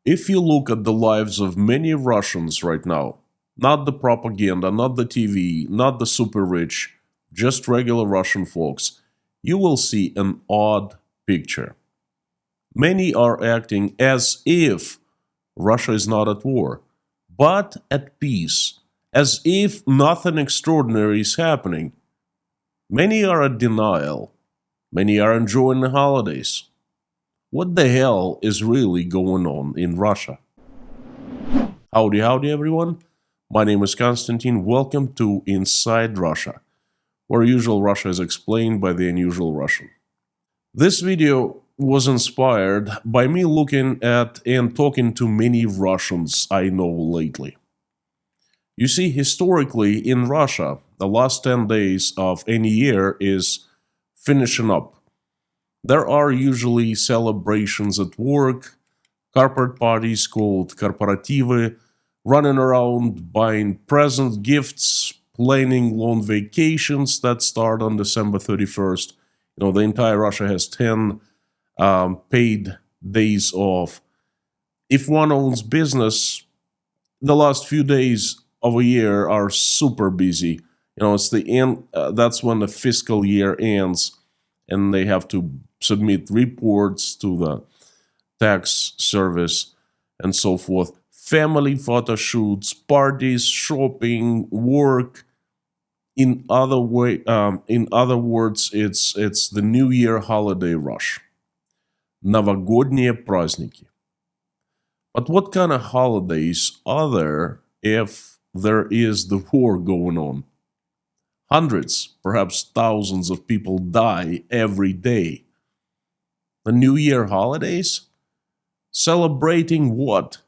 If you look at the lives of many Russians right now, not the propaganda, not the TV, not the super rich, just regular Russian folks, you will see an odd picture. Many are acting as if Russia is not at war, but at peace, as if nothing extraordinary is happening. Many are in denial. Many are enjoying the holidays. What the hell is really going on in Russia? Howdy, howdy, everyone. My name is Konstantin. Welcome to Inside Russia, where usual Russia is explained by the unusual Russian. This video was inspired by me looking at and talking to many Russians I know lately. You see, historically in Russia, the last 10 days of any year is finishing up. There are usually celebrations at work, corporate parties called korporativы, running around buying presents, gifts, planning long vacations that start on December 31st. The entire Russia has 10 paid days off. If one owns business, the last few days of a year are super busy. It's the end. That's when the fiscal year ends, and they have to submit reports to the tax service and so forth. Family photo shoots, parties, shopping, work. In other words, it's the New Year holiday rush. Новогодние праздники. But what kind of holidays are there if there is the war going on? Hundreds, perhaps thousands of people die every day. The New Year holidays? Celebrating what?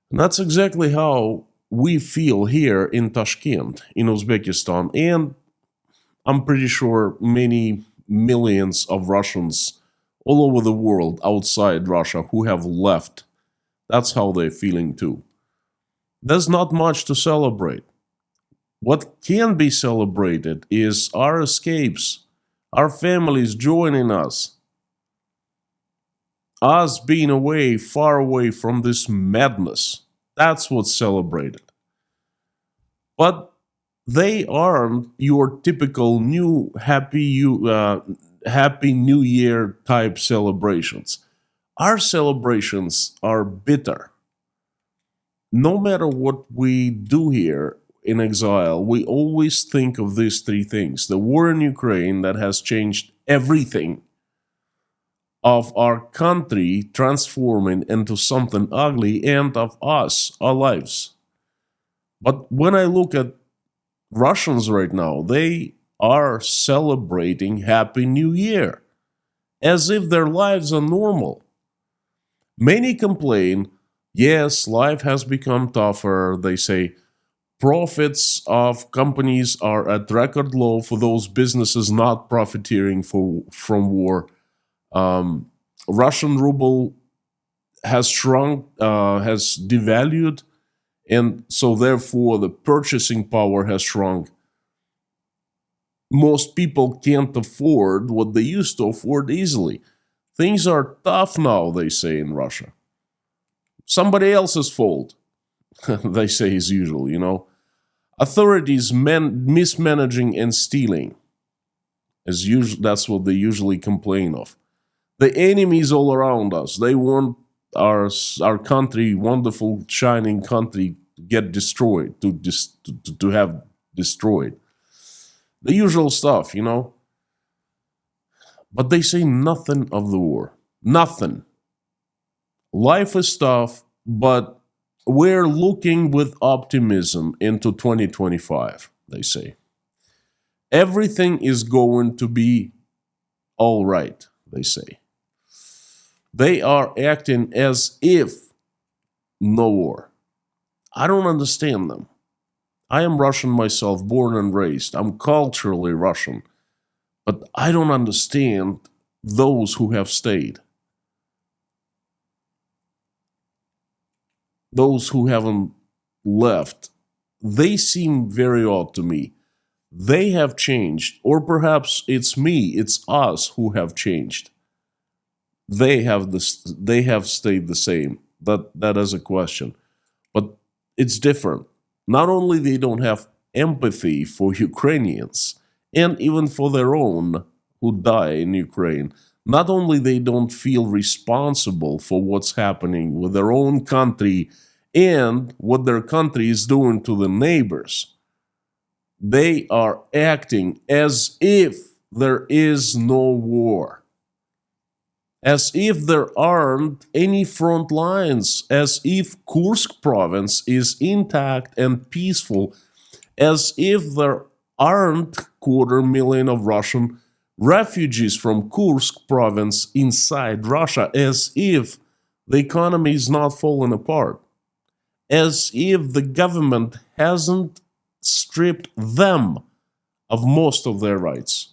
And that's exactly how we feel here in Tashkent, in Uzbekistan, and I'm pretty sure many millions of Russians all over the world outside Russia who have left. That's how they're feeling too. There's not much to celebrate. What can be celebrated is our escapes, our families joining us being away, far away from this madness. That's what's celebrated. But they aren't your typical new happy New Year type celebrations. Our celebrations are bitter. No matter what we do here in exile, we always think of these three things. The war in Ukraine that has changed everything of our country transforming into something ugly, and of us, our lives. But when I look at Russians right now, they are celebrating Happy New Year as if their lives are normal. Many complain, yes, life has become tougher. They say profits of companies are at record low for those businesses not profiteering from war. Russian ruble has shrunk, has devalued, and so therefore the purchasing power has shrunk. Most people can't afford what they used to afford easily. Things are tough now, they say in Russia. Somebody else's fault, they say as usual, Authorities mismanaging and stealing. As usual, that's what they usually complain of. The enemies all around us, they want our country, wonderful, shining country, to get destroyed, to have destroyed. The usual stuff, But they say nothing of the war. Nothing. Life is tough, but we're looking with optimism into 2025, they say. Everything is going to be all right, they say. They are acting as if no war. I don't understand them. I am Russian myself, born and raised. I'm culturally Russian. But I don't understand those who have stayed. Those who haven't left, they seem very odd to me. They have changed, or perhaps it's me, it's us who have changed. they have stayed the same. That is a question. But it's different. Not only they don't have empathy for Ukrainians and even for their own who die in Ukraine, not only they don't feel responsible for what's happening with their own country and what their country is doing to the neighbors, they are acting as if there is no war, as if there aren't any front lines, as if Kursk province is intact and peaceful, as if there aren't 250,000 of Russian refugees from Kursk province inside Russia, as if the economy is not falling apart, as if the government hasn't stripped them of most of their rights.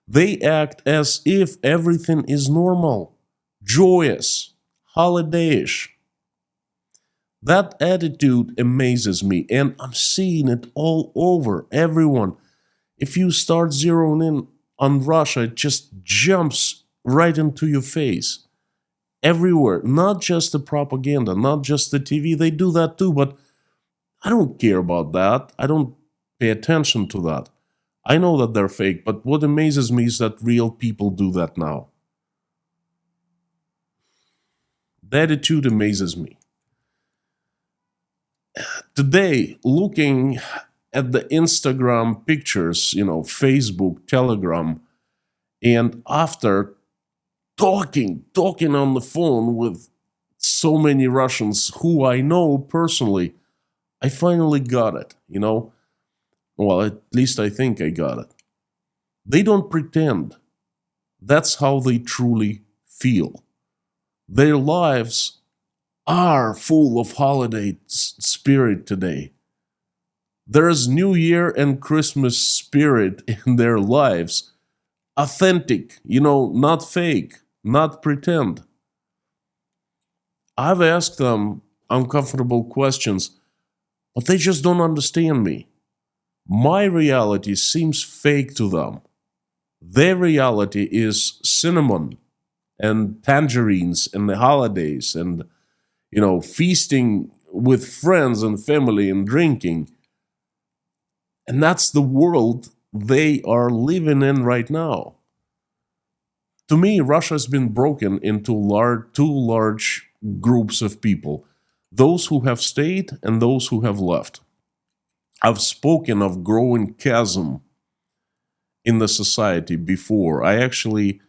They act as if everything is normal, joyous, holidayish. That attitude amazes me, and I'm seeing it all over, everyone. If you start zeroing in on Russia, it just jumps right into your face. Everywhere, not just the propaganda, not just the TV, they do that too, but I don't care about that. I don't pay attention to that. I know that they're fake, but what amazes me is that real people do that now. The attitude amazes me. Today, looking at the Instagram pictures, Facebook, Telegram, and after talking on the phone with so many Russians who I know personally, I finally got it, Well, at least I think I got it. They don't pretend. That's how they truly feel. Their lives are full of holiday spirit today. There's New Year and Christmas spirit in their lives. Authentic, not fake, not pretend. I've asked them uncomfortable questions, but they just don't understand me. My reality seems fake to them. Their reality is cinnamon and tangerines and the holidays and, feasting with friends and family and drinking. And that's the world they are living in right now. To me, Russia has been broken into two large groups of people, those who have stayed and those who have left. I've spoken of growing chasm in the society before. I actually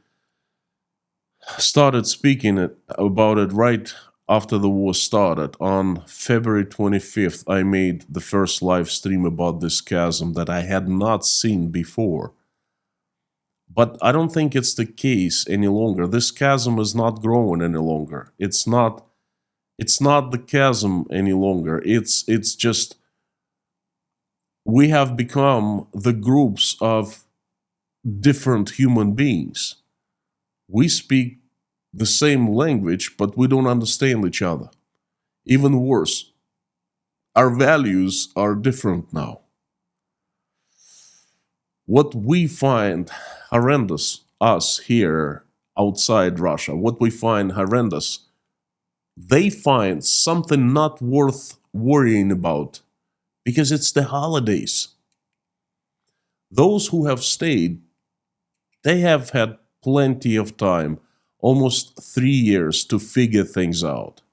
started speaking about it right after the war started. On February 25th, I made the first live stream about this chasm that I had not seen before. But I don't think it's the case any longer. This chasm is not growing any longer. It's not the chasm any longer. It's just we have become the groups of different human beings. We speak the same language, but we don't understand each other. Even worse, our values are different now. What we find horrendous, us here outside Russia, what we find horrendous, they find something not worth worrying about because it's the holidays. Those who have stayed, they have had plenty of time, almost 3 years, to figure things out.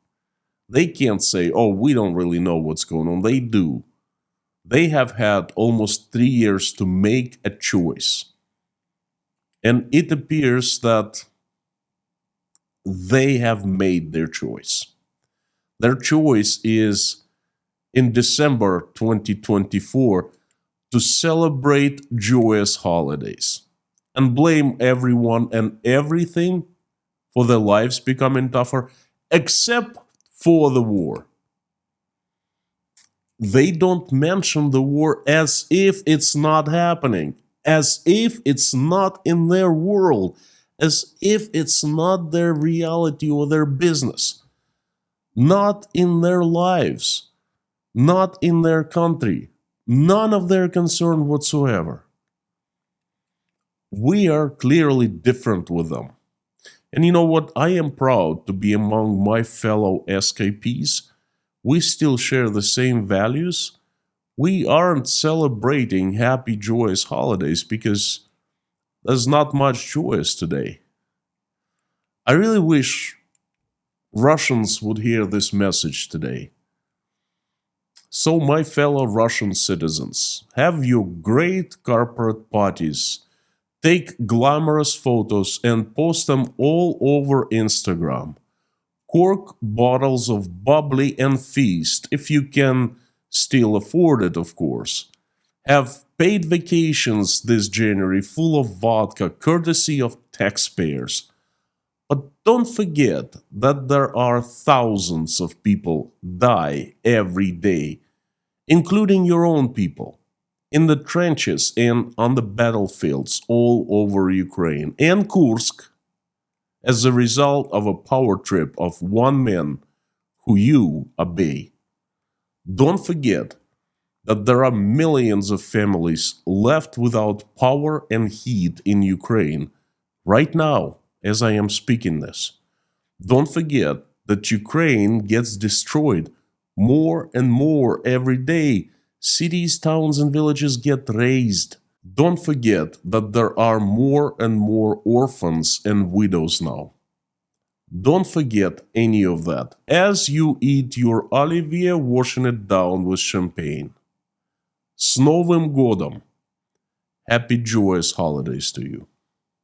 They can't say, oh, we don't really know what's going on. They do. They have had almost 3 years to make a choice. And it appears that they have made their choice. Their choice is in December 2024 to celebrate joyous holidays and blame everyone and everything for their lives becoming tougher, except for the war. They don't mention the war as if it's not happening, as if it's not in their world, as if it's not their reality or their business, not in their lives, not in their country, none of their concern whatsoever. We are clearly different with them. And you know what? I am proud to be among my fellow escapees. We still share the same values. We aren't celebrating happy, joyous holidays because there's not much joyous today. I really wish Russians would hear this message today. So, my fellow Russian citizens, have your great corporate parties, take glamorous photos and post them all over Instagram. Cork bottles of bubbly and feast, if you can still afford it, of course. Have paid vacations this January full of vodka, courtesy of taxpayers. But don't forget that there are thousands of people die every day, including your own people, in the trenches and on the battlefields all over Ukraine and Kursk, as a result of a power trip of one man who you obey. Don't forget that there are millions of families left without power and heat in Ukraine right now as I am speaking this. Don't forget that Ukraine gets destroyed more and more every day. Cities, towns, and villages get razed. Don't forget that there are more and more orphans and widows now. Don't forget any of that as you eat your Olivier, washing it down with champagne. С Новым годом! Happy joyous holidays to you.